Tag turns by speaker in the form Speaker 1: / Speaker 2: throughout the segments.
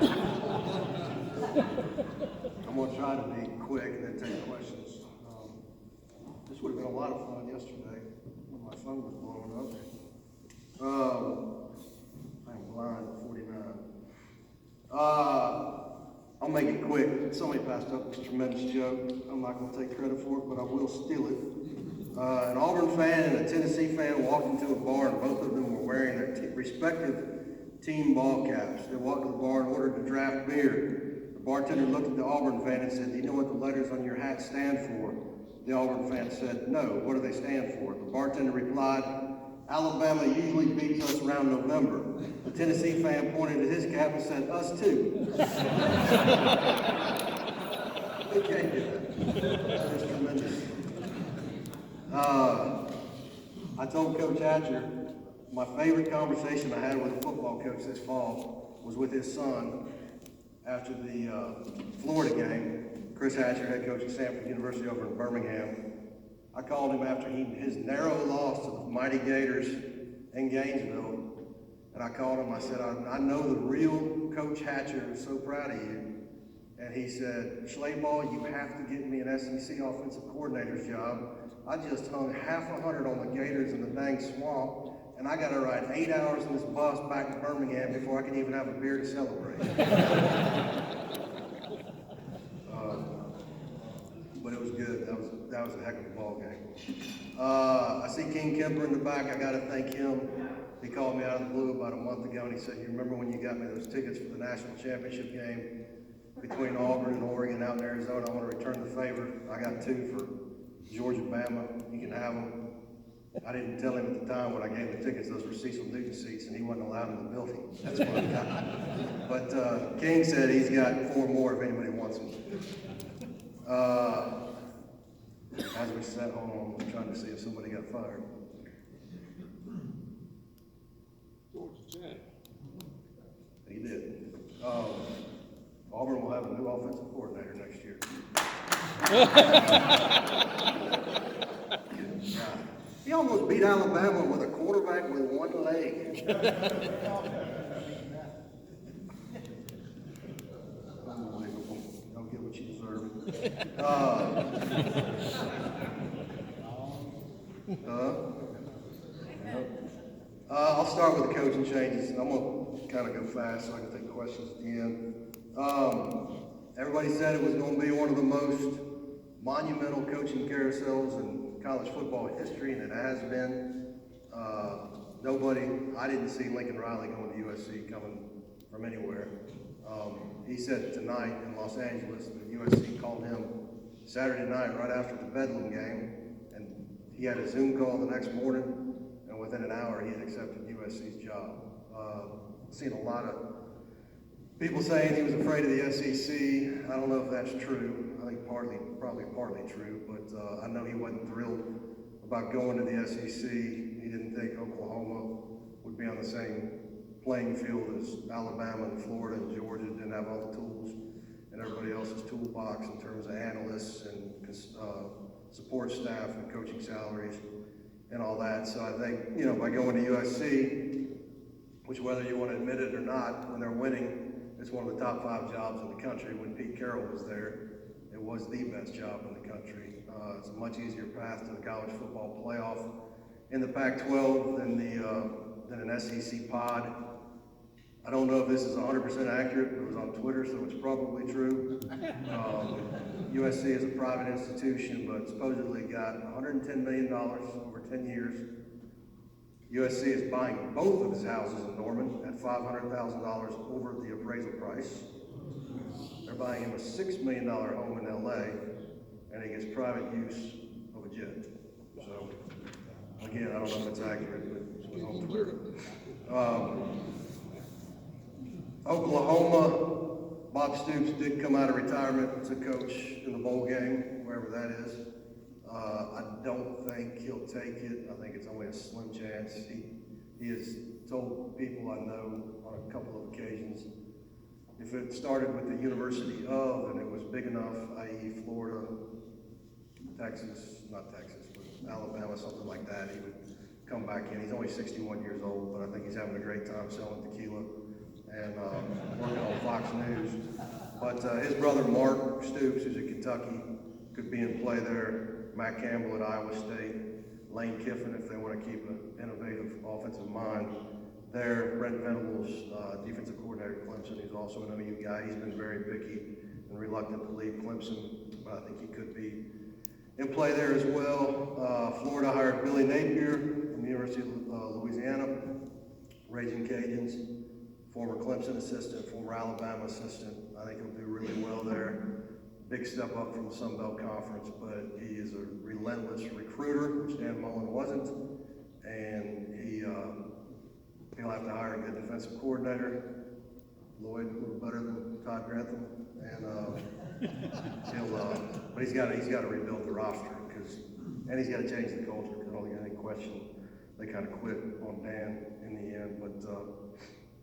Speaker 1: I'm going to try to be quick and then take questions. This would have been a lot of fun yesterday when my phone was blowing up. I'm blind at 49. I'll make it quick. Somebody passed up this tremendous joke. I'm not going to take credit for it, but I will steal it. An Auburn fan and a Tennessee fan walked into a bar, and both of them were wearing their respective team ball caps. They walked to the bar and ordered a draft beer. The bartender looked at the Auburn fan and said, "Do you know what the letters on your hat stand for?" The Auburn fan said, "No, what do they stand for?" The bartender replied, "Alabama usually beats us around November." The Tennessee fan pointed at his cap and said, "Us too." They can't do that. That was tremendous. I told Coach Hatcher my favorite conversation I had with a football coach this fall was with his son after the Florida game. Chris Hatcher, head coach at Samford University over in Birmingham. I called him after his narrow loss to the mighty Gators in Gainesville. And I called him, I said, I know the real Coach Hatcher is so proud of you. And he said, "Schlabach, you have to get me an SEC offensive coordinator's job. I just hung $100 on the Gators in the dang swamp, and I got to ride 8 hours in this bus back to Birmingham before I can even have a beer to celebrate." But it was good. That was a heck of a ball game. I see King Kemper in the back. I got to thank him. He called me out of the blue about a month ago, and he said, "You remember when you got me those tickets for the national championship game between Auburn and Oregon out in Arizona? I want to return the favor. I got 2 for Georgia, Bama. You can have them." I didn't tell him at the time when I gave him the tickets, those were Cecil Newton seats, and he wasn't allowed in the building. That's what I got. But King said he's got 4 more if anybody wants them. As we sat home, I'm trying to see if somebody got fired. He did. Auburn will have a new offensive coordinator next year. He almost beat Alabama with a quarterback with one leg. Unbelievable. Don't get what you deserve. I'll start with the coaching changes. I'm going to kind of go fast so I can take questions at the end. Everybody said it was going to be one of the most monumental coaching carousels in college football history, and it has been. I didn't see Lincoln Riley going to USC coming from anywhere. He said tonight in Los Angeles that USC called him Saturday night right after the Bedlam game, and he had a Zoom call the next morning, and within an hour he had accepted USC's job. I've seen a lot of people saying he was afraid of the SEC. I don't know if that's true. I think probably partly true, but I know he wasn't thrilled about going to the SEC. He didn't think Oklahoma would be on the same playing field as Alabama and Florida and Georgia. Didn't have all the tools in everybody else's toolbox in terms of analysts and support staff and coaching salaries and all that. So I think, by going to USC, which whether you want to admit it or not, when they're winning, it's one of the top 5 jobs in the country. When Pete Carroll was there, it was the best job in the country. It's a much easier path to the college football playoff in the Pac-12 than an SEC pod. I don't know if this is 100% accurate, but it was on Twitter, so it's probably true. USC is a private institution, but supposedly got $110 million over 10 years. USC is buying both of his houses in Norman at $500,000 over the appraisal price. They're buying him a $6 million home in LA, and he gets private use of a jet. So, again, I don't know if it's accurate, but it was on Twitter. Oklahoma, Bob Stoops did come out of retirement to coach in the bowl game, wherever that is. I don't think he'll take it. I think it's only a slim chance. He has told people I know on a couple of occasions, if it started with the University of and it was big enough, i.e. Florida, not Texas, but Alabama, something like that, he would come back in. He's only 61 years old, but I think he's having a great time selling tequila and working on Fox News. But his brother Mark Stoops, who's at Kentucky, could be in play there. Matt Campbell at Iowa State. Lane Kiffin, if they want to keep an innovative offensive mind there. Brent Venables, defensive coordinator at Clemson, who's also an OU guy. He's been very picky and reluctant to leave Clemson, but I think he could be in play there as well. Florida hired Billy Napier from the University of Louisiana, Raging Cajuns, former Clemson assistant, former Alabama assistant. I think he'll do really well there. Big step up from the Sun Belt Conference, but he is a relentless recruiter, which Dan Mullen wasn't, and he'll have to hire a good defensive coordinator. Lloyd, a little better than Todd Grantham, and but he's got to rebuild the roster and he's got to change the culture because I don't think any question they kind of quit on Dan in the end. But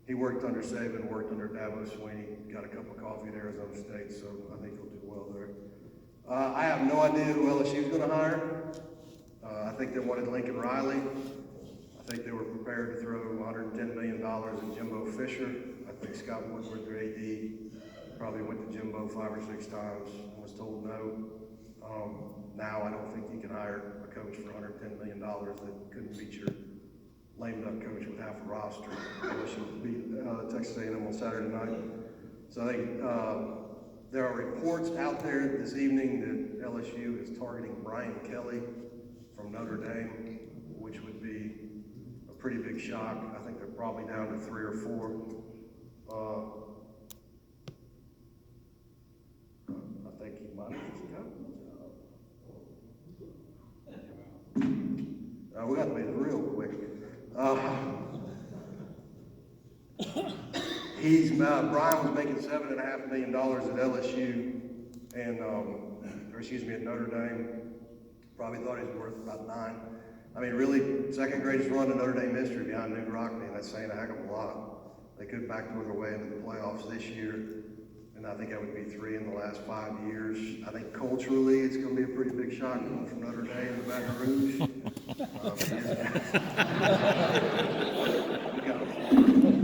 Speaker 1: he worked under Saban, worked under Dabo Swinney, got a cup of coffee at Arizona State, so I think he'll do well there. I have no idea who LSU is going to hire. I think they wanted Lincoln Riley. I think they were prepared to throw $110 million at Jimbo Fisher. I think Scott Woodward, their AD, probably went to Jimbo 5 or 6 times and was told no. Now I don't think you can hire a coach for $110 million that couldn't beat your lame duck coach with half a roster. LSU beat Texas A&M on Saturday night. So I think there are reports out there this evening that LSU is targeting Brian Kelly from Notre Dame, which would be a pretty big shock. I think they're probably down to 3 or 4. I think he might have just got we got to make it real quick. Brian was making $7.5 million at LSU, and at Notre Dame. Probably thought he was worth about 9. I mean, really, second greatest run in Notre Dame history behind Newt Rockne, and that's saying a heck of a lot. They could backdoor their way into the playoffs this year, and I think that would be 3 in the last 5 years. I think culturally, it's going to be a pretty big shock going from Notre Dame to Baton Rouge.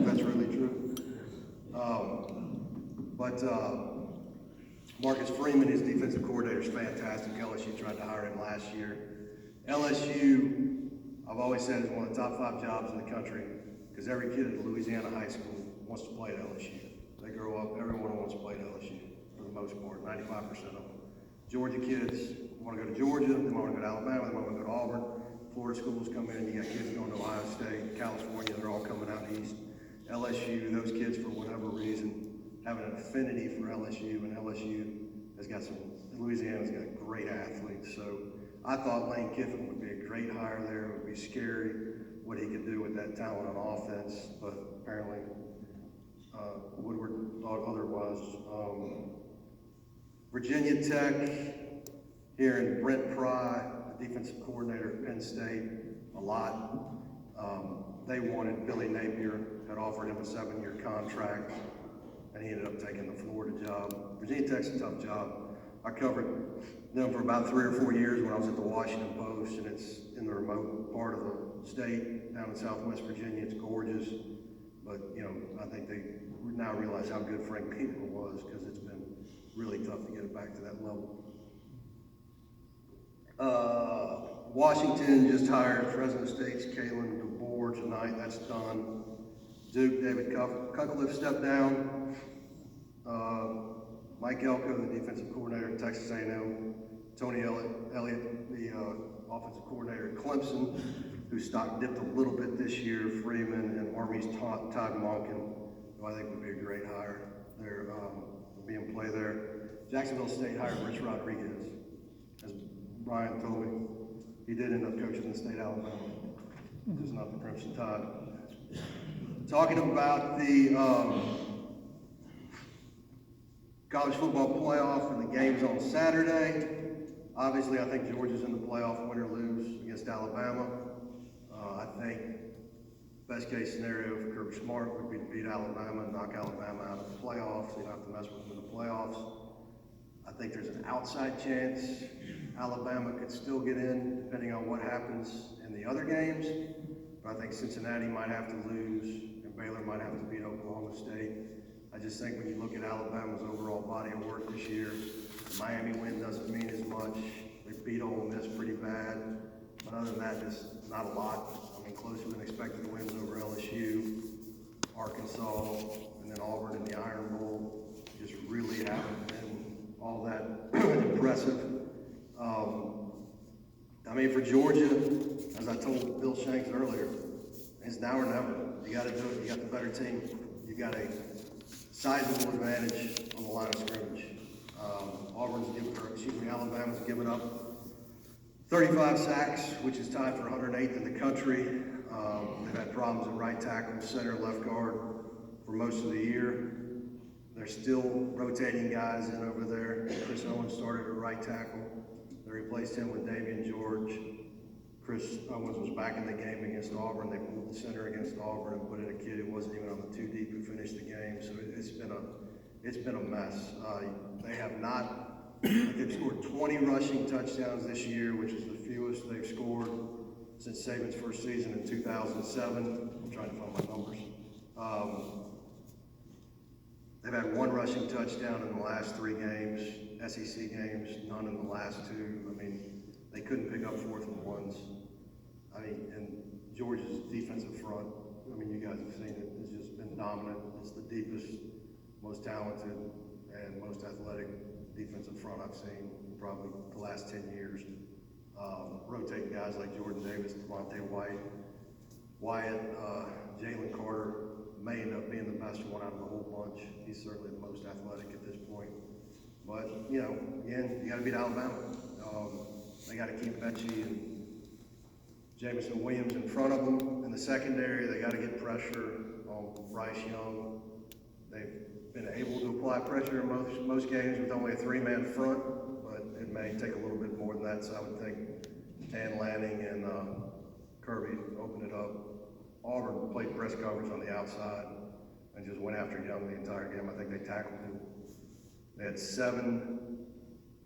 Speaker 1: That's really true. Marcus Freeman, his defensive coordinator, is fantastic. LSU tried to hire him last year. LSU, I've always said, is one of the top 5 jobs in the country because every kid at Louisiana high school wants to play at LSU. They grow up, everyone wants to play at LSU for the most part, 95% of them. Georgia kids want to go to Georgia, they want to go to Alabama, they want to go to Auburn. Florida schools come in, you got kids going to Ohio State, California, they're all coming out east. LSU, those kids for whatever reason have an affinity for LSU, and LSU has got Louisiana's got great athletes. So I thought Lane Kiffin would be a great hire there. It would be scary what he could do with that talent on offense, but apparently Woodward thought otherwise. Virginia Tech, hearing Brent Pry, the defensive coordinator at Penn State, a lot. They wanted Billy Napier, had offered him a 7-year contract, and he ended up taking the Florida job. Virginia Tech's a tough job. I covered them for about 3 or 4 years when I was at the Washington Post, and it's in the remote part of the state, down in Southwest Virginia. It's gorgeous, but I think they now realize how good Frank Beamer was because it's been really tough to get it back to that level. Washington just hired Fresno State's Kalen DeBoer tonight. That's done. Duke, David Cutcliffe stepped down. Mike Elko, the defensive coordinator at Texas A&M. Tony Elliott, the offensive coordinator at Clemson, whose stock dipped a little bit this year. Freeman and Army's Todd Monken, who I think would be a great hire. They're will be in play there. Jacksonville State hired Rich Rodriguez. As Brian told me, he did end up coaching the state of Alabama, just not the Crimson Tide. Talking about the college football playoff and the games on Saturday. Obviously, I think Georgia's in the playoff, win or lose against Alabama. I think best case scenario for Kirby Smart would be to beat Alabama and knock Alabama out of the playoffs. So you don't have to mess with them in the playoffs. I think there's an outside chance Alabama could still get in, depending on what happens in the other games. But I think Cincinnati might have to lose, and Baylor might have to beat Oklahoma State. I just think when you look at Alabama's overall body of work this year, the Miami win doesn't mean as much. They beat Ole Miss pretty bad, but other than that, just not a lot. I mean, closer than expected wins over LSU, Arkansas, and then Auburn in the Iron Bowl. Just really haven't been all that impressive. I mean, for Georgia, as I told Bill Shanks earlier, it's now or never. You got to do it. You got the better team. You got a sizable advantage on the line of scrimmage. Alabama's given up 35 sacks, which is tied for 108th in the country. They've had problems at right tackle, center, left guard for most of the year. They're still rotating guys in over there. Chris Owens started at right tackle. They replaced him with Damian George. Chris Owens was back in the game against Auburn. They pulled the center against Auburn and put in a kid who wasn't even on the two deep who finished the game. So it's been a mess. They have not. They've scored 20 rushing touchdowns this year, which is the fewest they've scored since Saban's first season in 2007. I'm trying to find my numbers. They've had one rushing touchdown in the last 3 games, SEC games, none in the last 2. I mean, they couldn't pick up 4th and 1s. I mean, and Georgia's defensive front, I mean, you guys have seen it, it's just been dominant. It's the deepest, most talented, and most athletic defensive front I've seen in probably the last 10 years. Rotating guys like Jordan Davis, Devontae Wyatt, Jalen Carter may end up being the best one out of the whole bunch. He's certainly the most athletic at this point. But, you know, again, you got to beat Alabama. They got to keep Mechie and Jamison Williams in front of them. In the secondary, they got to get pressure on Bryce Young. They've been able to apply pressure in most games with only a 3-man front, but it may take a little bit more than that. So I would think Dan Lanning and Kirby open it up. Auburn played press coverage on the outside and just went after Young the entire game. I think they tackled him. They had 7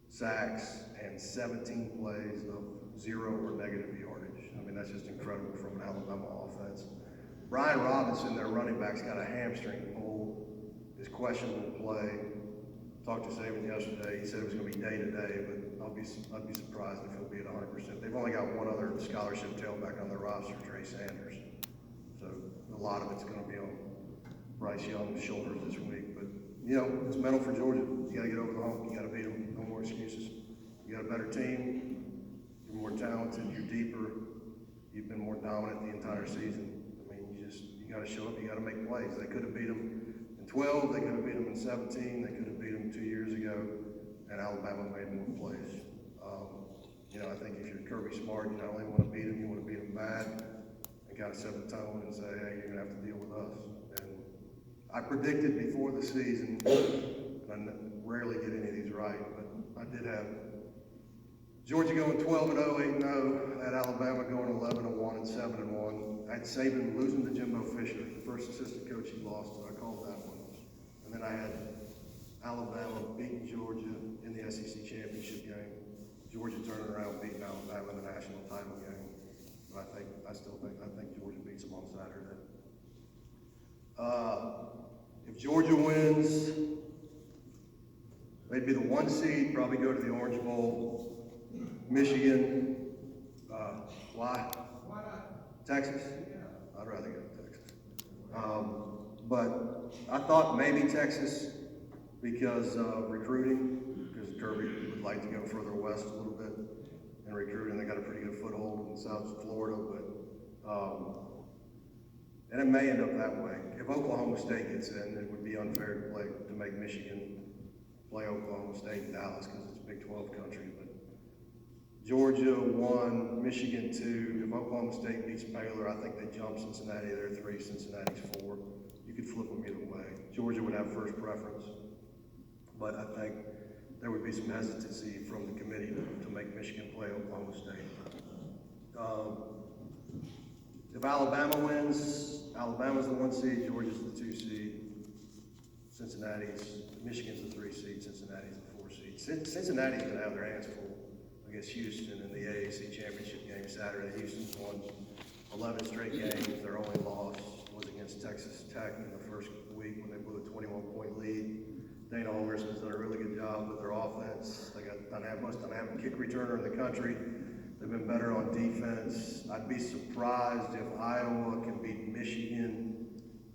Speaker 1: sacks and 17 plays of 0 or negative yardage. I mean, that's just incredible from an Alabama offense. Brian Robinson, their running back's got a hamstring pull. Is questionable to play. Talked to Saban yesterday. He said it was going to be day to day, but I'd be surprised if he'll be at 100%. They've only got one other scholarship tailback on their roster, Trey Sanders. So a lot of it's going to be on Bryce Young's shoulders this week. But you know, it's mental for Georgia. You got to get over the hump. You got to beat them. No more excuses. You got a better team. You're more talented. You're deeper. You've been more dominant the entire season. I mean, you got to show up. You got to make plays. They could have beat them 12, they could have beat them in 17, they could have beat them 2 years ago, and Alabama made more plays. You know, I think if you're Kirby Smart, you not only want to beat them, you want to beat them bad, and kind of set the tone and say, hey, you're going to have to deal with us. And I predicted before the season, and I rarely get any of these right, but I did have Georgia going 12-0, 8-0, at Alabama going 11-1 and 7-1. I had Saban losing to Jimbo Fisher, the first assistant coach he lost to. I called that one. And then I had Alabama beating Georgia in the SEC championship game. Georgia turning around beating Alabama in the national title game. But I think Georgia beats them on Saturday. If Georgia wins, they'd be the 1 seed, probably go to the Orange Bowl. Michigan, why? Why not? Texas? Yeah. I'd rather go to Texas. But I thought maybe Texas because of recruiting, because Kirby would like to go further west a little bit in recruiting. They got a pretty good foothold in South Florida, but and it may end up that way. If Oklahoma State gets in, it would be unfair to make Michigan play Oklahoma State and Dallas because it's Big 12 country. But Georgia 1, Michigan 2. If Oklahoma State beats Baylor, I think they jump Cincinnati. They're 3, Cincinnati's 4. You could flip them either way. Georgia would have first preference, but I think there would be some hesitancy from the committee to make Michigan play Oklahoma State. If Alabama wins, Alabama's the 1 seed, Georgia's the 2 seed, Michigan's the 3 seed, Cincinnati's the 4 seed. Cincinnati's going to have their hands full against Houston in the AAC championship game Saturday. Houston's won 11 straight games. Their only loss was against Texas Tech in the first week when they blew a 21-point kick returner in the country. They've been better on defense. I'd be surprised if Iowa can beat Michigan,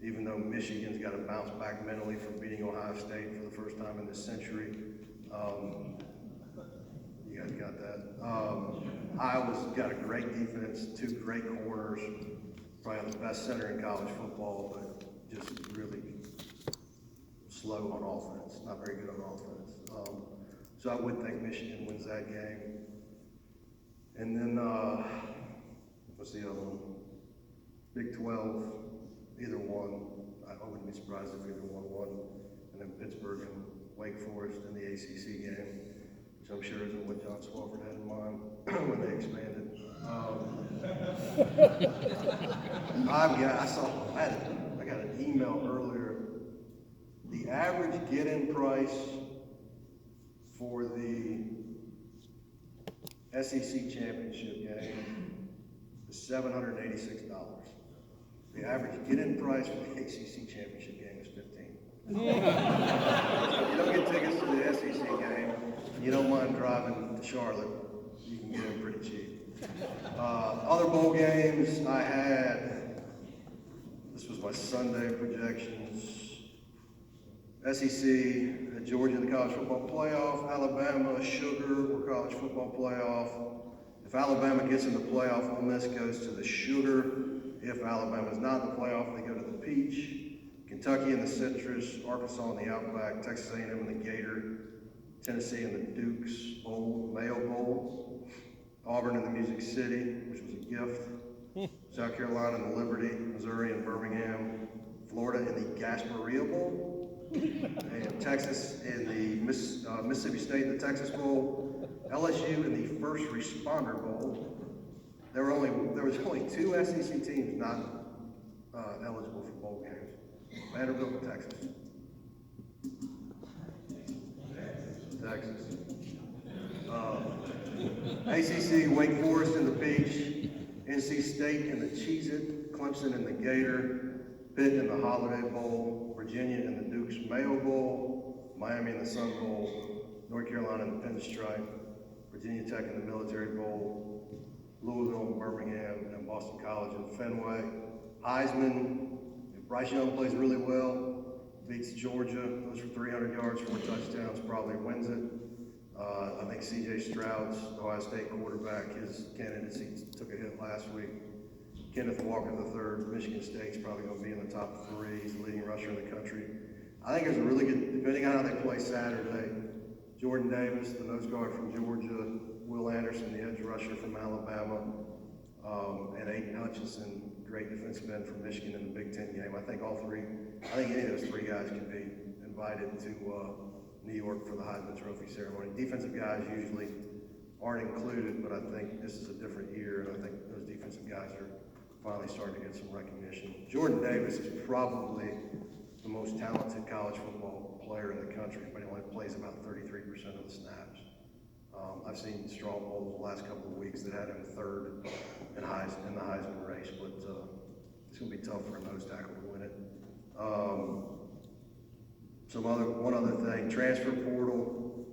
Speaker 1: even though Michigan's got to bounce back mentally from beating Ohio State for the first time in this century. You guys got that. Iowa's got a great defense, 2 great corners, probably the best center in college football, but just really slow on offense, not very good on offense. So I would think Michigan wins that game. And then, what's the other one? Big 12, either one. I wouldn't be surprised if either one won. And then Pittsburgh and Wake Forest in the ACC game, which I'm sure isn't what John Swofford had in mind when they expanded. I got an email earlier. The average get-in price for the SEC championship game is $786. The average get-in price for the ACC championship game is $15. So if you don't get tickets to the SEC game, and you don't mind driving to Charlotte, you can get in pretty cheap. Other bowl games I had, this was my Sunday projections. SEC, Georgia in the college football playoff, Alabama, Sugar, or college football playoff. If Alabama gets in the playoff, Ole Miss goes to the Sugar. If Alabama's not in the playoff, they go to the Peach. Kentucky in the Citrus, Arkansas in the Outback, Texas A&M in the Gator, Tennessee in the Dukes Bowl, Mayo Bowl, Auburn in the Music City, which was a gift, South Carolina in the Liberty, Missouri in Birmingham, Florida in the Gasparilla Bowl, and Texas in the Mississippi State in the Texas Bowl, LSU in the First Responder Bowl. There was only 2 SEC teams not eligible for bowl games: Vanderbilt and Texas. ACC, Wake Forest in the Peach, NC State in the Cheez-It, Clemson in the Gator, Pitt in the Holiday Bowl, Virginia in the Dukes Mayo Bowl, Miami in the Sun Bowl, North Carolina in the Pinstripe, Virginia Tech in the Military Bowl, Louisville and Birmingham, and Boston College in Fenway. Heisman, if Bryce Young plays really well, beats Georgia, goes for 300 yards, 4 touchdowns, probably wins it. I think C.J. Stroud's Ohio State quarterback, his candidacy took a hit last week. Kenneth Walker III, Michigan State's probably going to be in the top 3. He's the leading rusher in the country. I think there's a really good, depending on how they play Saturday, Jordan Davis, the nose guard from Georgia, Will Anderson, the edge rusher from Alabama, and Aiden Hutchinson, great defensive end from Michigan in the Big Ten game. I think any of those 3 guys can be invited to New York for the Heisman Trophy ceremony. Defensive guys usually aren't included, but I think this is a different year, and I think those defensive guys are finally starting to get some recognition. Jordan Davis is probably the most talented college football player in the country, but he only plays about 33% of the snaps. I've seen straw polls the last couple of weeks that had him 3rd in the Heisman race, but it's going to be tough for a nose tackle to win it. One other thing, transfer portal.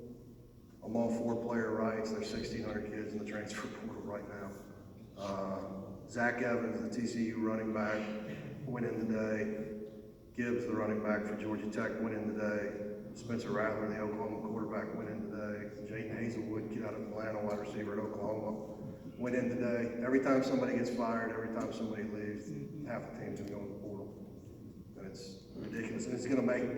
Speaker 1: I'm all for player rights. There's 1,600 kids in the transfer portal right now. Zach Evans, the TCU running back, went in today. Gibbs, the running back for Georgia Tech, went in today. Spencer Rattler, the Oklahoma quarterback, went in today. Jaden Hazelwood, kid out of Atlanta, wide receiver at Oklahoma, went in today. Every time somebody gets fired, every time somebody leaves, half the team's gonna go in the portal. And it's ridiculous. And it's gonna make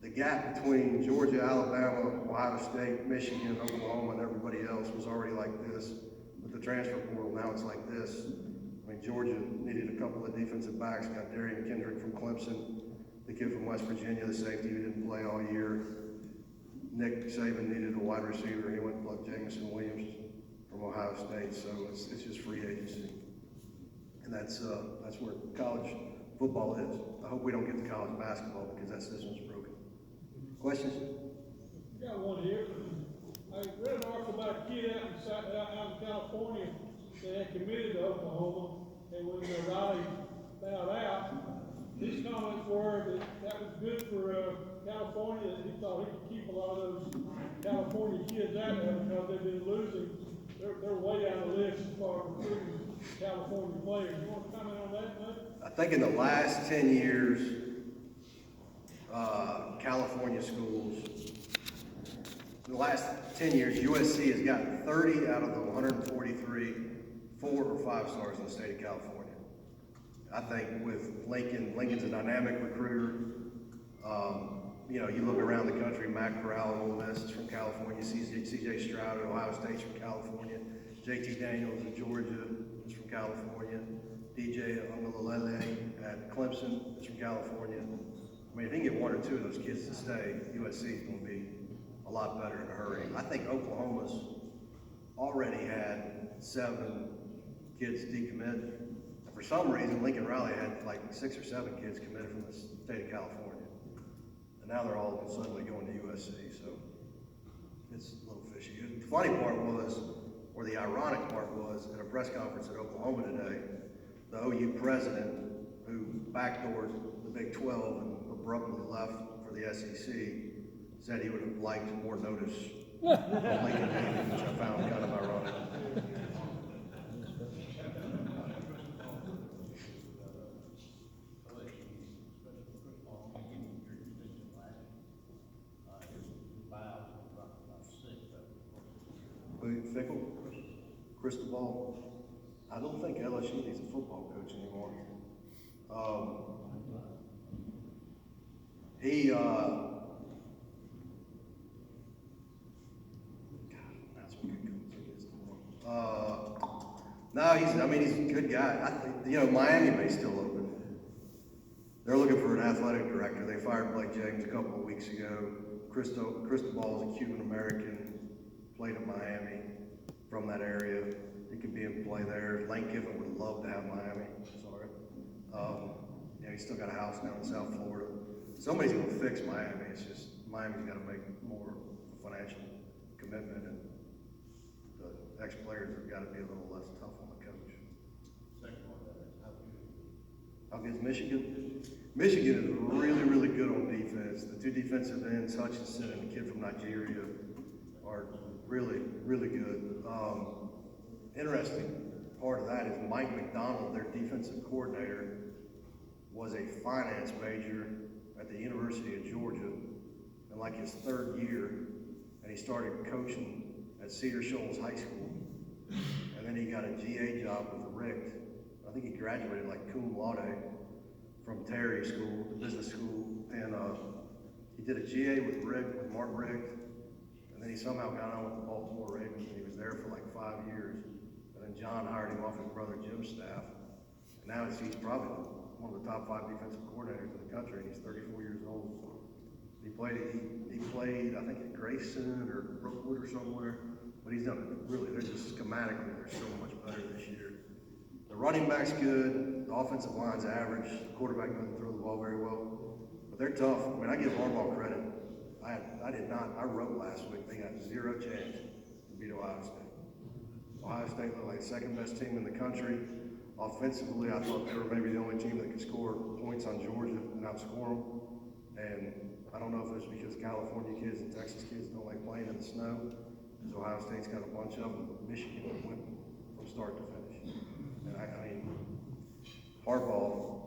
Speaker 1: the gap between Georgia, Alabama, Ohio State, Michigan, Oklahoma, and everybody else was already like this. With the transfer portal, now it's like this. I mean, Georgia needed a couple of defensive backs, got Darian Kendrick from Clemson, the kid from West Virginia, the safety who didn't play all year. Nick Saban needed a wide receiver. He went and plugged Jameson Williams from Ohio State, so it's just free agency. And that's where college football is. I hope we don't get to college basketball because that system's broken. Questions?
Speaker 2: Got one here. I read an article about a kid out in California that had committed to Oklahoma, and when Riley found out, his comments were that was good for California, that he thought he could keep a lot of those California kids out there because they've been losing. They're way down the list as far as recruiting California players. You want to comment on that, Mike?
Speaker 1: I think in the last 10 years, California schools, in the last 10 years, USC has gotten 30 out of the 143 4 or 5 stars in the state of California. I think with Lincoln's a dynamic recruiter. You know, you look around the country, Matt Corral at Ole Miss is from California, CJ Stroud at Ohio State's from California, JT Daniels at Georgia is from California, DJ Uiagalelei at Clemson is from California. I mean, if you can get 1 or 2 of those kids to stay, USC is going to be a lot better in a hurry. I think Oklahoma's already had 7 kids decommit. For some reason, Lincoln Riley had like 6 or 7 kids committed from the state of California. And now they're all suddenly going to USC, so it's a little fishy. The funny part was, or the ironic part was, at a press conference at Oklahoma today, the OU president, who backdoored the Big 12 and abruptly left for the SEC, said he would have liked more notice on Lincoln Navy, which I found kind of ironic. Fickle, Cristobal. I don't think LSU needs a football coach anymore. No, he's a good guy. I think, you know, Miami may still open. They're looking for an athletic director. They fired Blake James a couple of weeks ago. Cristobal is a Cuban American, played at Miami from that area. He could be in play there. Lane Kiffin would love to have Miami. Sorry. Yeah, he's still got a house down in South Florida. Somebody's going to fix Miami. It's just Miami's got to make more financial commitment, and the ex-players have got to be a little less tough on the coach.
Speaker 3: Second one,
Speaker 1: How good is Michigan? Michigan is really, really good on defense. The 2 defensive ends, Hutchinson and the kid from Nigeria, are really, really good. Interesting part of that is Mike McDonald, their defensive coordinator, was a finance major at the University of Georgia in like his 3rd year, and he started coaching at Cedar Shoals High School. And then he got a GA job with Richt. I think he graduated like cum laude from Terry School, the business school, and he did a GA with Mark Richt, and then he somehow got on with the Baltimore Ravens, and he was there for like 5 years. And then John hired him off his brother Jim's staff, and now he's probably one of the top 5 defensive coordinators in the country, and he's 34 years old. He played, I think at Grayson or Brookwood or somewhere, but he's done it really. They're just schematically, they're so much better this year. The running back's good, the offensive line's average, the quarterback doesn't throw the ball very well, but they're tough. I mean, I give Harbaugh credit. I wrote last week, they got 0 chance to beat Ohio State. Ohio State looked like the 2nd best team in the country. Offensively, I thought they were maybe the only team that could score points on Georgia and outscore them. And I don't know if it's because California kids and Texas kids don't like playing in the snow, because Ohio State's got a bunch of them. Michigan went from start to finish. And I mean, Harbaugh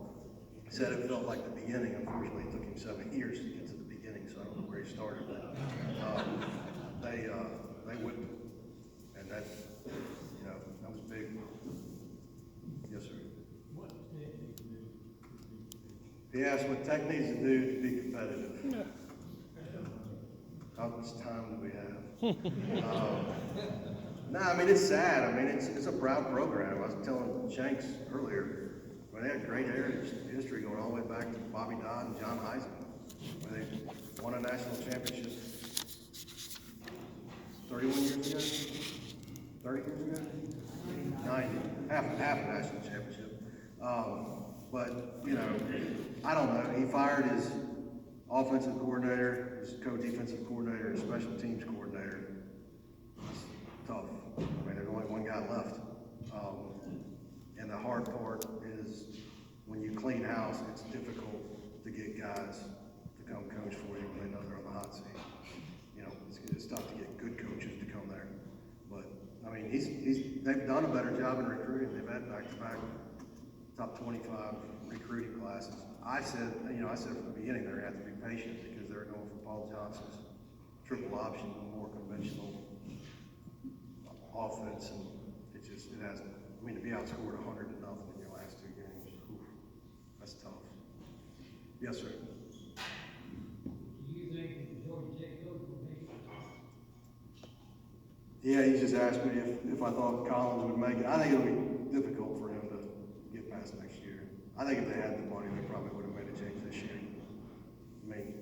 Speaker 1: said it felt like the beginning. Unfortunately, it took him 7 years to get to the beginning, so I don't know where he started. But they whipped him, and that, you know, that was big. Yes, sir.
Speaker 3: What technique do?
Speaker 1: He asked what tech needs to do to be competitive. How much time do we have? No, I mean, it's sad. I mean, it's a proud program. I was telling Shanks earlier, I mean, they had great heritage history going all the way back to Bobby Dodd and John Heisman, when they won a national championship 31 years ago? 30 years ago? 90. Half a national championship. But, you know, I don't know. He fired his offensive coordinator, his co-defensive coordinator, his special teams coordinator. It's tough. I mean, there's only one guy left. And the hard part is when you clean house, it's difficult to get guys to come coach for you when they know they're on the hot seat. You know, it's tough to done a better job in recruiting. They've had back-to-back top 25 recruiting classes. I said from the beginning they're going to have to be patient because they're going for Paul Johnson's triple option, more conventional offense, and it hasn't. I mean, to be outscored 100-0 in your last 2 games, that's tough. Yes, sir.
Speaker 3: Do you think that the Georgia Tech coach will make it?
Speaker 1: Yeah, he just asked me if I thought Collins would make it. I think it'll be difficult for him to get past next year. I think if they had the money, they probably would have made a change this year. I mean,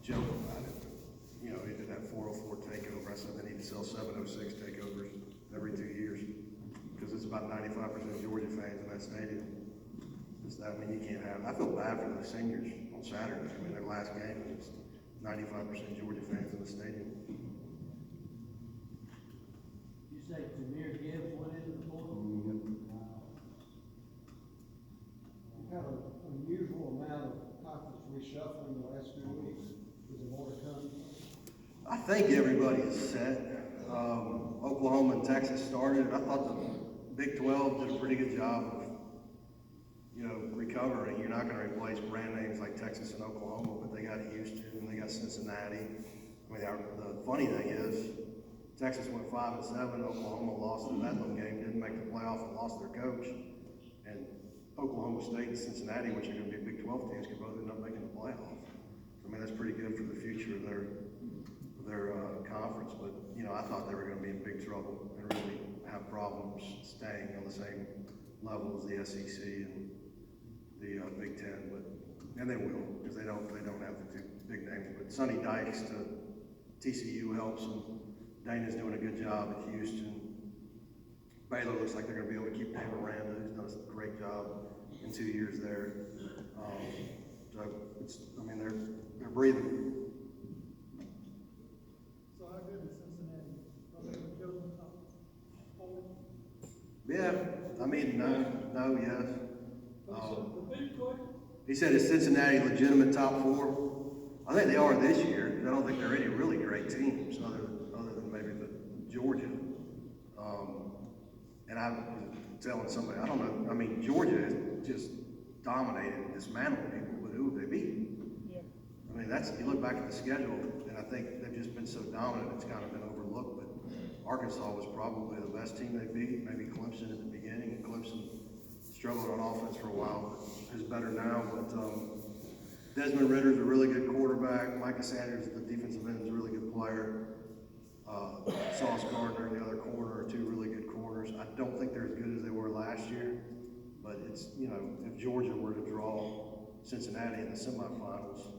Speaker 1: joke about it. You know, he did that 404 takeover. I said they need to sell 706 takeovers every 2 years because it's about 95% Georgia fans in that stadium. I mean, you can't have. I feel bad for the seniors on Saturday. I mean, their last game was 95% Georgia fans in the stadium.
Speaker 3: You say Jameer Gibbs went into the portal?
Speaker 4: We've had an unusual amount of conference reshuffling the last 2 weeks. Is there more to come?
Speaker 1: I think everybody is set. Oklahoma and Texas started. I thought the Big 12 did a pretty good job of, recovering. You're not going to replace brand names like Texas and Oklahoma, but they got Houston and they got Cincinnati. I mean, the funny thing is, Texas went 5-7. Oklahoma lost the Bedlam game, didn't make the playoff, and lost their coach. And Oklahoma State and Cincinnati, which are going to be Big 12 teams, could both end up making the playoff. I mean, that's pretty good for the future of their conference. But I thought they were going to be in big trouble and really have problems staying on the same level as the SEC and the Big Ten. And they will, because they don't have the 2 big names. But Sonny Dykes to TCU helps them. Dana's doing a good job at Houston. Baylor looks like they're going to be able to keep Dave Aranda, who's done a great job in 2 years there. They're breathing.
Speaker 2: So how good is Cincinnati? Are they going to go in the top 4?
Speaker 1: Yeah, I mean, no, yes.
Speaker 2: Repeat, quick.
Speaker 1: He said, is Cincinnati legitimate top 4? I think they are this year. I don't think there are any really great teams other than maybe the Georgia. And I was telling somebody, I don't know, I mean, Georgia has just dominated and dismantled people, but who have they beat?
Speaker 2: Yeah.
Speaker 1: I mean, you look back at the schedule, and I think they've just been so dominant, it's kind of been overlooked, but Arkansas was probably the best team they beat, maybe Clemson at the beginning, and Clemson struggled on offense for a while, but is better now. But Desmond Ritter's a really good quarterback. Micah Sanders, the defensive end, is a really good player. Sauce Gardner, the other corner, are 2 really good corners. I don't think they're as good as they were last year, but it's, if Georgia were to draw Cincinnati in the semifinals,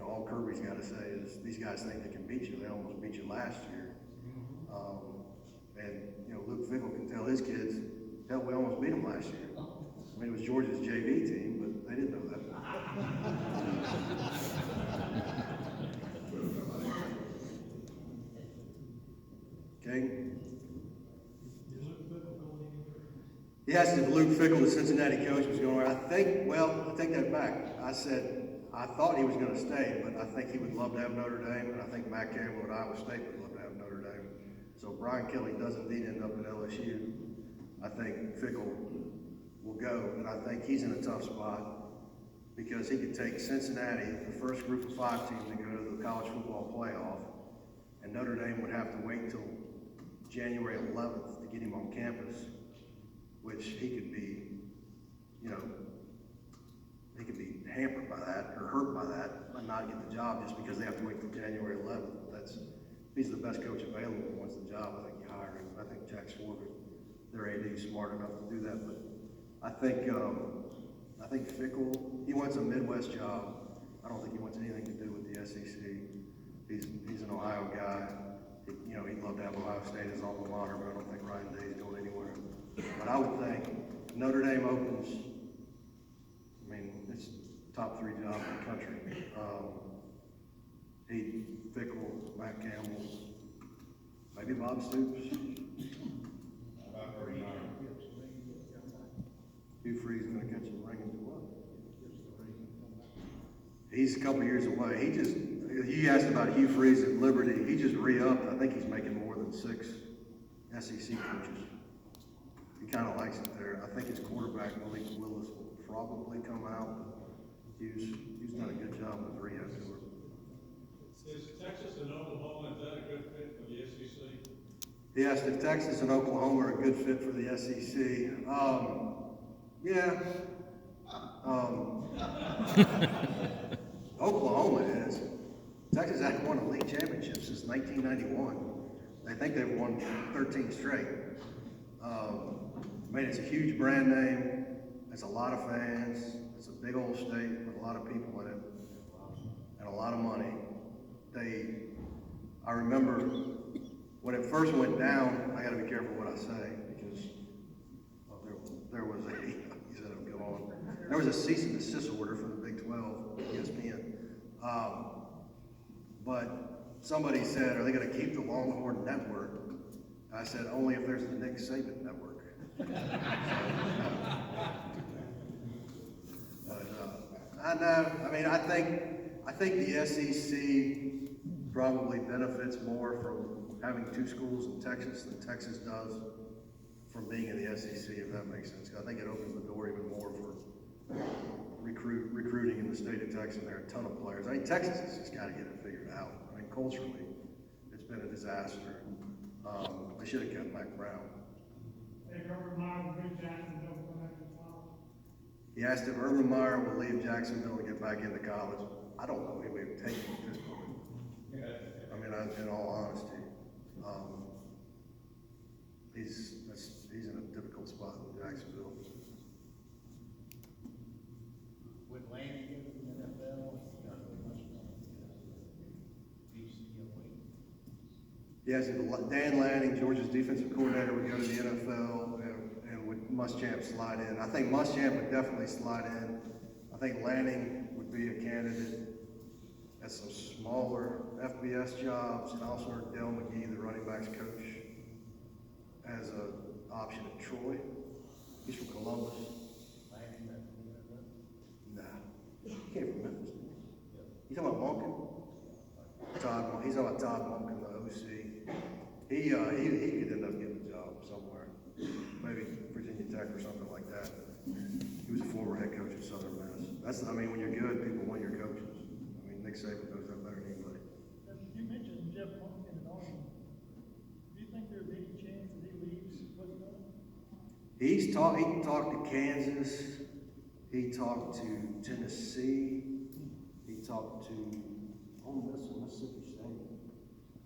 Speaker 1: all Kirby's got to say is these guys think they can beat you. They almost beat you last year. And Luke Fickell can tell his kids, hell, we almost beat them last year. I mean, it was Georgia's JV team, but they didn't know that. Okay. He asked if Luke Fickell, the Cincinnati coach, was going to. I take that back. I said, I thought he was going to stay, but I think he would love to have Notre Dame, and I think Matt Campbell at Iowa State would love to have Notre Dame. So Brian Kelly does indeed end up at LSU. I think Fickell will go, and I think he's in a tough spot because he could take Cincinnati, the first group of 5 teams, to go to the college football playoff, and Notre Dame would have to wait till January 11th to get him on campus, which he could be, he could be hampered by that or hurt by that and not get the job just because they have to wait till January 11th. If he's the best coach available and wants the job, I think you hire him. I think Jack Swarbrick, their AD, is smart enough to do that. But I think Fickell, he wants a Midwest job. I don't think he wants anything to do with the SEC. He's an Ohio guy. He'd love to have Ohio State as alma mater, but I don't think Ryan Day's going anywhere. But I would think if Notre Dame opens, I mean, it's top 3 job in the country. Fickell, Matt Campbell, maybe Bob Stoops. Hugh Freeze going to catch a ring into what? He's a couple years away. You asked about Hugh Freeze at Liberty. He just re-upped. I think he's making more than $6 SEC coaches. He kind of likes it there. I think his quarterback, Malik Willis, will probably come out. He's done a good job with rehab tour.
Speaker 2: Is Texas and Oklahoma, is that a good fit for the SEC?
Speaker 1: He asked if Texas and Oklahoma are a good fit for the SEC. Yeah. Oklahoma is. Texas hasn't won a league championship since 1991. They think they've won 13 straight. I mean, it's a huge brand name. It's a lot of fans. It's a big old state with a lot of people in it and a lot of money. I remember when it first went down, I got to be careful what I say because there was a, he said it'll go on. There was a cease and desist order from the Big 12, ESPN. But somebody said, are they going to keep the Longhorn Network? I said, only if there's the Nick Saban Network. I know. I mean, I think the SEC probably benefits more from having two schools in Texas than Texas does from being in the SEC, if that makes sense. I think it opens the door even more for recruiting in the state of Texas. There are a ton of players. I mean, Texas has just got to get it figured out. I mean, culturally, it's been a disaster. They should have kept Mike Brown. He asked if Urban Meyer will leave Jacksonville and get back into college. I don't know who he would take him at this point. I mean, in all honesty, he's in a difficult spot in Jacksonville.
Speaker 5: Would Lanning get to the NFL?
Speaker 1: Yes, Dan Lanning, Georgia's defensive coordinator, would go to the NFL, and would Muschamp slide in? I think Muschamp would definitely slide in. I think Lanning would be a candidate at some smaller FBS jobs, and also Dale McGee, the running backs coach, as an option at Troy. He's from Columbus. Nah, he came from Memphis. You talking about Monken? He's talking about Todd Monken, the OC. He could end up getting a job somewhere, maybe Virginia Tech or something like that. He was a former head coach at Southern Miss. I mean, when you're good, people want your coaches. I mean, Nick Saban knows that better than anybody.
Speaker 6: You mentioned Jeff Monken and Auburn. Do you think there's any chance that he leaves Wisconsin?
Speaker 1: He talked to Kansas. He talked to Tennessee. He talked to Ole Miss and Mississippi State.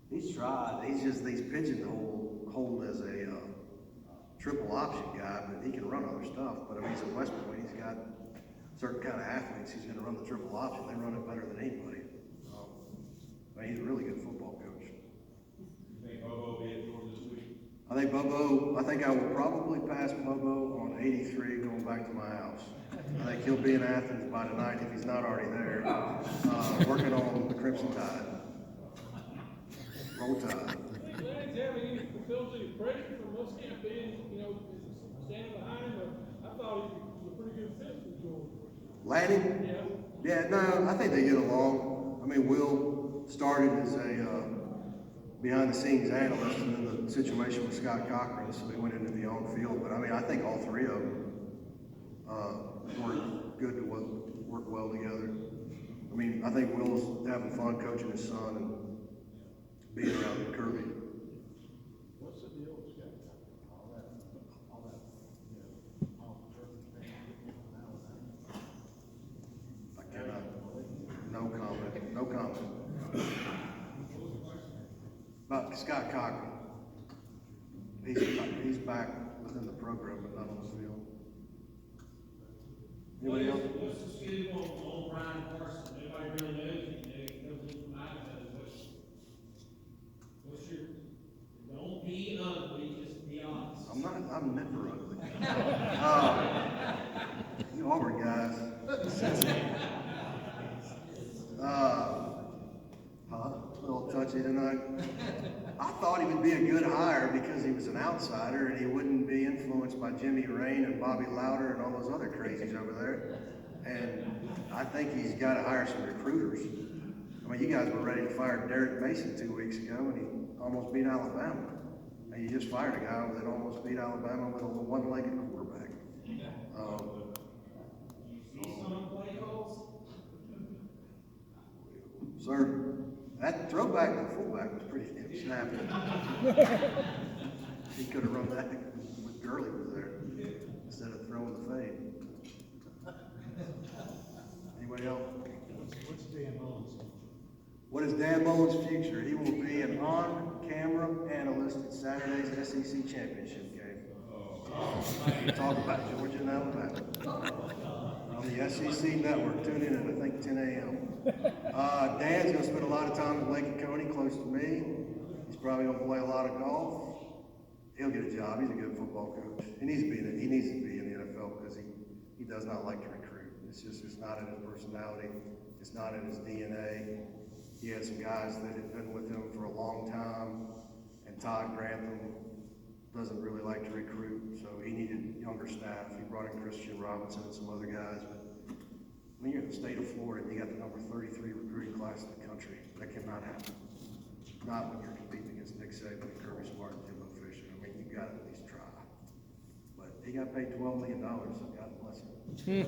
Speaker 1: He's tried. He's pigeonholed as a triple option guy, but he can run other stuff. But I mean, he's at West Point. He's got certain kind of athletes. He's going to run the triple option. They run it better than anybody. I mean, he's a really good football coach.
Speaker 2: You think Bobo will be at Georgia this week?
Speaker 1: I think I will probably pass Bobo on 83 going back to my house. I think he'll be in Athens by tonight if he's not already there, working on the Crimson Tide. Roll Tide.
Speaker 2: Do you think having any facility pressure from Muschamp being, standing behind him? I thought he was a pretty good fit for Georgia.
Speaker 1: Lanning?
Speaker 2: Yeah.
Speaker 1: Yeah, no, I think they get along. I mean, Will started as a behind-the-scenes analyst, and then the situation with Scott Cochran, so they went into the on-field. But I mean, I think all three of them work well together. I mean, I think Will's having fun coaching his son and being around Kirby.
Speaker 2: What's the deal with Scott?
Speaker 1: I cannot. No comment. But Scott Cochran, he's back within the program, but not on the field. Anybody else?
Speaker 3: What's the scoop on Brian Carson? Nobody really knows anything. Nobody from Idaho. What's your, don't be ugly, just be honest.
Speaker 1: I'm never ugly. You Auburn guys. A little touchy tonight. I thought he would be a good hire because he was an outsider and he wouldn't be influenced by Jimmy Rain and Bobby Louder and all those other crazies over there. And I think he's got to hire some recruiters. I mean, you guys were ready to fire Derek Mason 2 weeks ago and he almost beat Alabama. And you just fired a guy that almost beat Alabama with a one-legged quarterback.
Speaker 3: You see some play calls?
Speaker 1: Sir, that throwback to fullback was pretty damn snappy. He could have run that when Gurley was there, instead of throwing the fade. Anybody else?
Speaker 5: What's Dan Mullins?
Speaker 1: What is Dan Mullen's future? He will be an on-camera analyst at Saturday's SEC championship game. Talk about Georgia and Alabama. On the SEC network, tune in at I think 10 a.m. Dan's gonna spend a lot of time in Lake and Coney, close to me. He's probably gonna play a lot of golf. He'll get a job. He's a good football coach. He needs to be in the NFL because he does not like to recruit. It's not in his personality. It's not in his DNA. He had some guys that had been with him for a long time, and Todd Grantham doesn't really like to recruit, so he needed younger staff. He brought in Christian Robinson and some other guys, but when you're in the state of Florida, you got the number 33 recruiting class in the country. That cannot happen. Not when you're competing against Nick Saban and Kirby Smart and Jimbo Fisher. I mean, you've got to at least try. But he got paid $12 million, so God bless him.